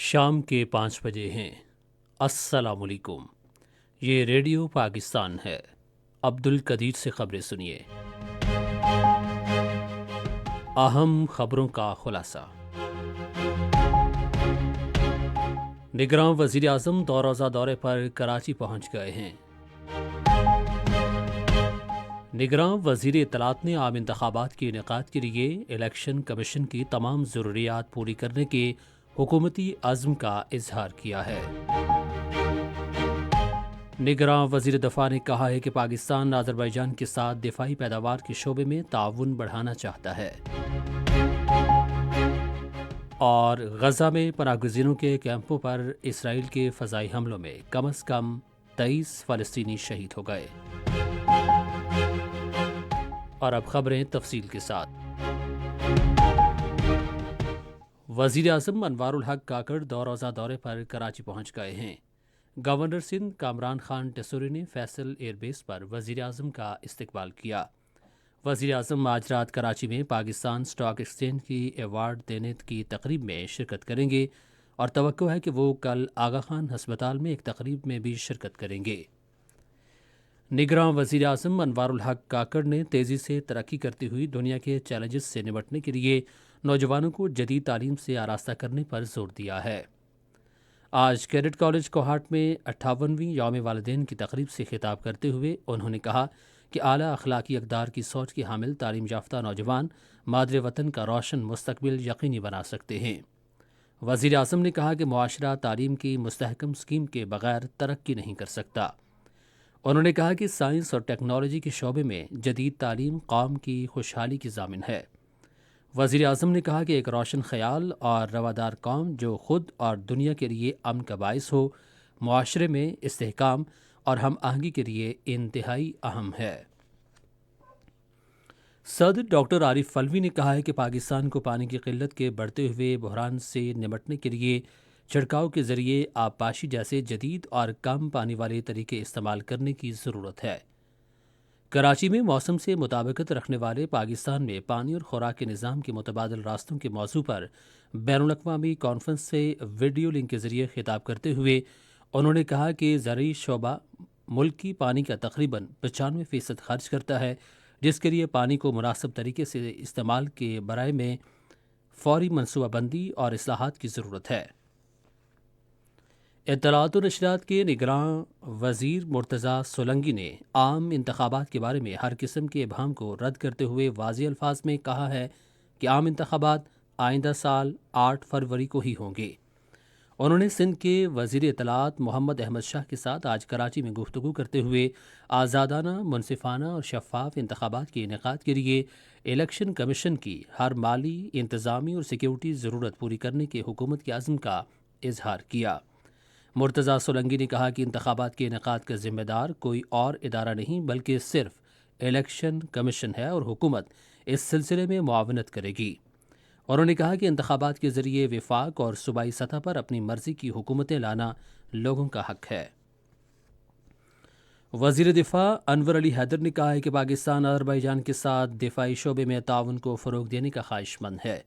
شام کے 5 بجے ہیں۔ السلام علیکم، یہ ریڈیو پاکستان ہے۔ عبد القدیر سے خبریں سنیے۔ اہم خبروں کا خلاصہ۔ نگراں وزیر اعظم 2 روزہ دورے پر کراچی پہنچ گئے ہیں۔ نگراں وزیر اطلاعات نے عام انتخابات کے انعقاد کے لیے الیکشن کمیشن کی تمام ضروریات پوری کرنے کے حکومتی عزم کا اظہار کیا ہے۔ نگراں وزیر دفاع نے کہا ہے کہ پاکستان آذربائیجان کے ساتھ دفاعی پیداوار کے شعبے میں تعاون بڑھانا چاہتا ہے۔ اور غزہ میں پناہ گزینوں کے کیمپوں پر اسرائیل کے فضائی حملوں میں کم از کم 23 فلسطینی شہید ہو گئے۔ اور اب خبریں تفصیل کے ساتھ۔ وزیر اعظم انوار الحق کاکڑ 2 روزہ دورے پر کراچی پہنچ گئے ہیں۔ گورنر سندھ کامران خان ٹیسوری نے فیصل ایئر بیس پر وزیر اعظم کا استقبال کیا۔ وزیر اعظم آج رات کراچی میں پاکستان سٹاک ایکسچینج کی ایوارڈ دینے کی تقریب میں شرکت کریں گے اور توقع ہے کہ وہ کل آغا خان ہسپتال میں ایک تقریب میں بھی شرکت کریں گے۔ نگراں وزیر اعظم انوار الحق کاکڑ نے تیزی سے ترقی کرتی ہوئی دنیا کے چیلنجز سے نمٹنے کے لیے نوجوانوں کو جدید تعلیم سے آراستہ کرنے پر زور دیا ہے۔ آج کیڈٹ کالج کوہاٹ میں 58ویں یوم والدین کی تقریب سے خطاب کرتے ہوئے انہوں نے کہا کہ اعلیٰ اخلاقی اقدار کی سوچ کے حامل تعلیم یافتہ نوجوان مادر وطن کا روشن مستقبل یقینی بنا سکتے ہیں۔ وزیر اعظم نے کہا کہ معاشرہ تعلیم کی مستحکم اسکیم کے بغیر ترقی نہیں کر سکتا۔ انہوں نے کہا کہ سائنس اور ٹیکنالوجی کے شعبے میں جدید تعلیم قوم کی خوشحالی کی ضامن ہے۔ وزیر اعظم نے کہا کہ ایک روشن خیال اور روادار قوم جو خود اور دنیا کے لیے امن کا باعث ہو، معاشرے میں استحکام اور ہم آہنگی کے لیے انتہائی اہم ہے۔ صدر ڈاکٹر عارف علوی نے کہا ہے کہ پاکستان کو پانی کی قلت کے بڑھتے ہوئے بحران سے نمٹنے کے لیے چھڑکاؤ کے ذریعے آبپاشی جیسے جدید اور کم پانی والے طریقے استعمال کرنے کی ضرورت ہے۔ کراچی میں موسم سے مطابقت رکھنے والے پاکستان میں پانی اور خوراک کے نظام کے متبادل راستوں کے موضوع پر بین الاقوامی کانفرنس سے ویڈیو لنک کے ذریعے خطاب کرتے ہوئے انہوں نے کہا کہ زرعی شعبہ ملک کی پانی کا تقریباً 95% خرچ کرتا ہے، جس کے لیے پانی کو مناسب طریقے سے استعمال کے برائے میں فوری منصوبہ بندی اور اصلاحات کی ضرورت ہے۔ اطلاعات و نشریات کے نگراں وزیر مرتضیٰ سولنگی نے عام انتخابات کے بارے میں ہر قسم کے ابہام کو رد کرتے ہوئے واضح الفاظ میں کہا ہے کہ عام انتخابات آئندہ سال 8 فروری کو ہی ہوں گے۔ انہوں نے سندھ کے وزیر اطلاعات محمد احمد شاہ کے ساتھ آج کراچی میں گفتگو کرتے ہوئے آزادانہ، منصفانہ اور شفاف انتخابات کے انعقاد کے لیے الیکشن کمیشن کی ہر مالی، انتظامی اور سیکیورٹی ضرورت پوری کرنے کے حکومت کے عزم کا اظہار کیا۔ مرتضیٰ سولنگی نے کہا کہ انتخابات کے انعقاد کا ذمہ دار کوئی اور ادارہ نہیں بلکہ صرف الیکشن کمیشن ہے اور حکومت اس سلسلے میں معاونت کرے گی۔ انہوں نے کہا کہ انتخابات کے ذریعے وفاق اور صوبائی سطح پر اپنی مرضی کی حکومتیں لانا لوگوں کا حق ہے۔ وزیر دفاع انور علی حیدر نے کہا ہے کہ پاکستان آذربائیجان کے ساتھ دفاعی شعبے میں تعاون کو فروغ دینے کا خواہش مند ہے۔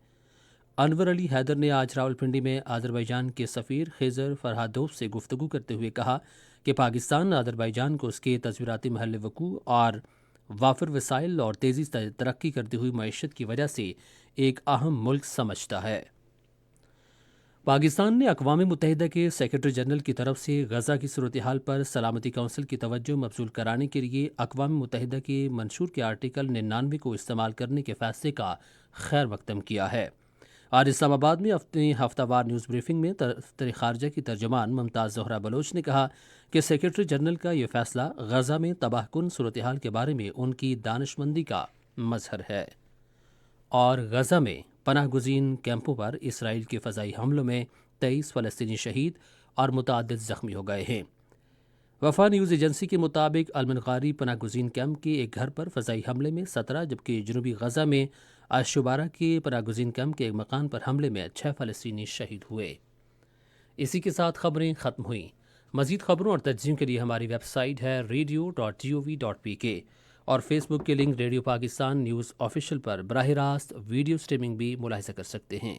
انور علی حیدر نے آج راولپنڈی میں آذربائیجان کے سفیر خضر فرہادوف سے گفتگو کرتے ہوئے کہا کہ پاکستان آذربائیجان کو اس کے تصویراتی محل وقوع اور وافر وسائل اور تیزی سے ترقی کرتی ہوئی معیشت کی وجہ سے ایک اہم ملک سمجھتا ہے۔ پاکستان نے اقوام متحدہ کے سیکرٹری جنرل کی طرف سے غزہ کی صورتحال پر سلامتی کونسل کی توجہ مبذول کرانے کے لیے اقوام متحدہ کے منشور کے آرٹیکل 99 کو استعمال کرنے کے فیصلے کا خیر مقدم کیا ہے۔ آج اسلام آباد میں اپنی ہفتہ وار نیوز بریفنگ میں دفتر خارجہ کی ترجمان ممتاز زہرا بلوچ نے کہا کہ سیکرٹری جنرل کا یہ فیصلہ غزہ میں تباہ کن صورتحال کے بارے میں ان کی دانشمندی کا مظہر ہے۔ اور غزہ میں پناہ گزین کیمپوں پر اسرائیل کے فضائی حملوں میں 23 فلسطینی شہید اور متعدد زخمی ہو گئے ہیں۔ وفا نیوز ایجنسی کے مطابق المنقاری پناہ گزین کیمپ کے ایک گھر پر فضائی حملے میں 17 جبکہ جنوبی غزہ میں الشبارہ کے پناہ گزین کیمپ کے ایک مکان پر حملے میں 6 فلسطینی شہید ہوئے۔ اسی کے ساتھ خبریں ختم ہوئیں۔ مزید خبروں اور تجزیوں کے لیے ہماری ویب سائٹ ہے radio.gov.pk اور فیس بک کے link radio Pakistan news official پر براہ راست ویڈیو سٹریمنگ بھی ملاحظہ کر سکتے ہیں۔